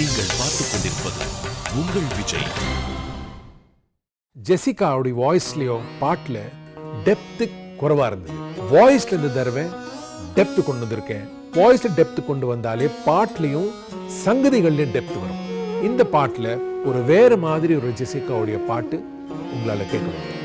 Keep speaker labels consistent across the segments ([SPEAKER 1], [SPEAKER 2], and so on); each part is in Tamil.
[SPEAKER 1] நீங்கள் பார்த்துக் கொண்டிருப்பது உங்கள் விஜய்.
[SPEAKER 2] ஜெசிகாவுடைய வாய்ஸ்லயோ பாட்டுல டெப்த் குறைவா இருந்தது. வாய்ஸ்ல இந்த தடவை டெப்த் கொண்டு வந்திருக்கேன். வாய்ஸ்ல டெப்த் கொண்டு வந்தாலே பாட்டுலயும் சங்கதிகள்லயும் டெப்த் வரும். இந்த பாட்டுல ஒரு வேற மாதிரி ஒரு ஜெசிகாவுடைய பாட்டு உங்களால கேட்க முடியும்.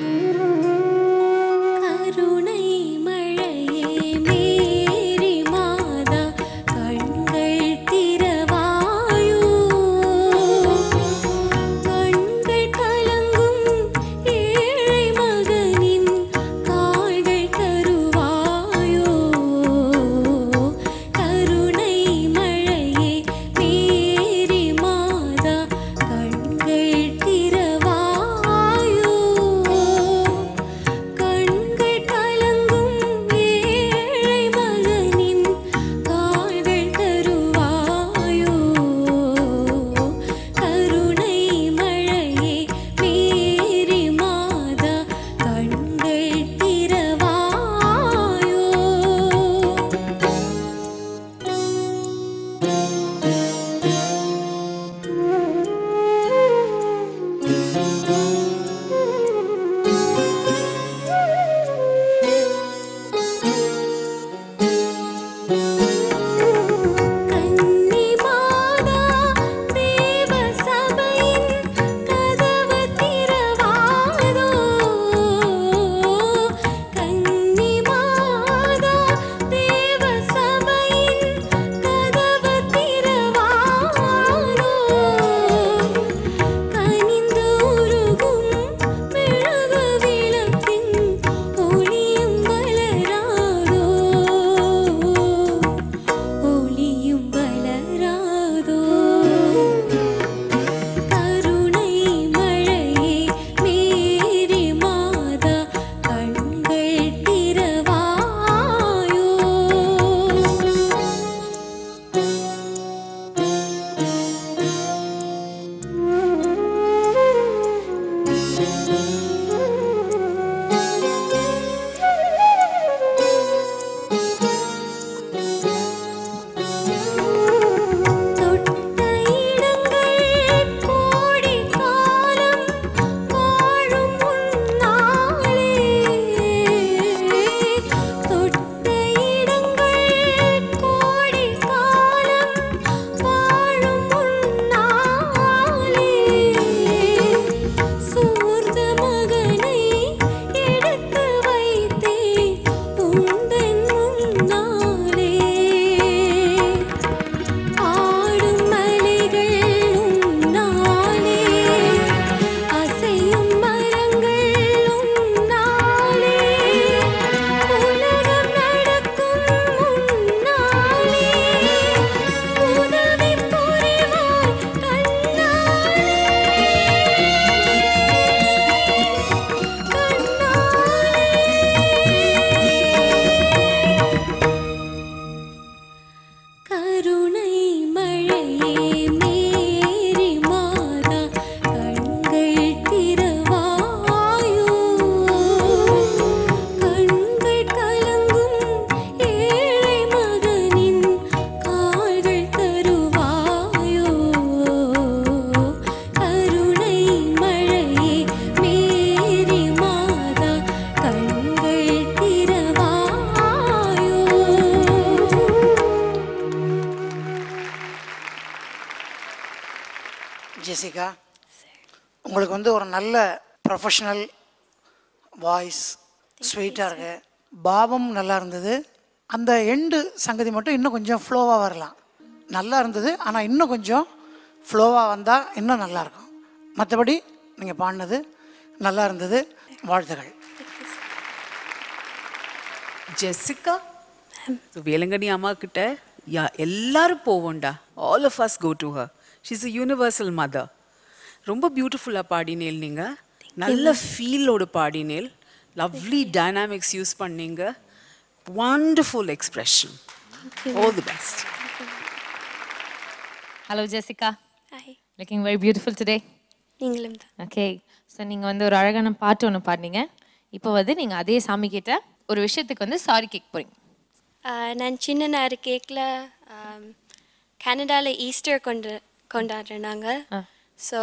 [SPEAKER 3] ஜெசிகா, உங்களுக்கு வந்து ஒரு நல்ல ப்ரொஃபஷனல் வாய்ஸ், ஸ்வீட்டாக இருக்கு, பாவம் நல்லா இருந்தது. அந்த எண்டு சங்கதி மட்டும் இன்னும் கொஞ்சம் ஃப்ளோவாக வரலாம். நல்லா இருந்தது, ஆனால் இன்னும் கொஞ்சம் ஃப்ளோவாக வந்தால் இன்னும் நல்லாயிருக்கும். மற்றபடி நீங்கள் பாடினது நல்லா இருந்தது. வாழ்த்துகள்.
[SPEAKER 4] ஜெசிகா, வேலங்கண்ணி அம்மா கிட்ட எல்லாரும் போவோண்டா. All of us go to her. She is a universal mother. ரொம்ப பியூட்டிஃபுல்லாக பாடினேல் நீங்கள். நல்ல ஃபீலோடு பாடினேல். லவ்லி டைனாமிக்ஸ் யூஸ் பண்ணீங்க. Wonderful expression. All the best.
[SPEAKER 5] Hello Jessica. Hi. Looking very beautiful today.
[SPEAKER 6] நீங்களும் தான்.
[SPEAKER 5] ஓகே. ஸோ நீங்கள் வந்து ஒரு அழகான பாட்டு ஒன்று பாடினீங்க. இப்போ வந்து நீங்கள் அதே சாமி கிட்ட ஒரு விஷயத்துக்கு வந்து சாரி கேட்க போகிறீங்க.
[SPEAKER 6] நான் சின்ன நேரம் கேட்கல. கனடாவில் ஈஸ்டர் கொண்டாடுறோம் நாங்கள். ஸோ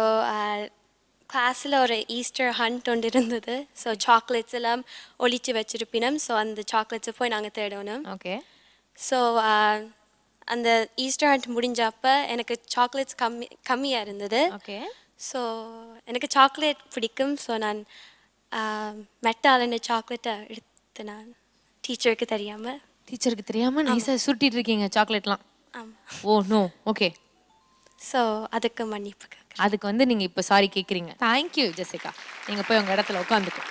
[SPEAKER 6] கிளாஸில் ஒரு ஈஸ்டர் ஹண்ட் ஒன்று இருந்தது. ஸோ சாக்லேட்ஸ் எல்லாம் ஒழிச்சு வச்சிருப்பினோம். ஸோ அந்த சாக்லேட்ஸை போய் நாங்கள் தேடணும்.
[SPEAKER 5] ஓகே.
[SPEAKER 6] ஸோ அந்த ஈஸ்டர் ஹண்ட் முடிஞ்சப்போ எனக்கு சாக்லேட்ஸ் கம்மியாக இருந்தது.
[SPEAKER 5] ஓகே.
[SPEAKER 6] ஸோ எனக்கு சாக்லேட் பிடிக்கும். ஸோ நான் மெட்டாலன்னு சாக்லேட்டை எடுத்து நான் டீச்சருக்கு தெரியாமல்
[SPEAKER 5] நைஸாக சுட்டிட்டு இருக்கீங்க சாக்லேட்லாம்.
[SPEAKER 6] ஆமாம்.
[SPEAKER 5] Oh no. ஓகே.
[SPEAKER 6] ஸோ அதுக்கு மன்னிப்பு.
[SPEAKER 5] அதுக்கு வந்து நீங்கள் இப்போ சாரி கேட்குறீங்க. Thank you Jessica. நீங்கள் போய் உங்கள் இடத்துல உட்காந்துக்கோ.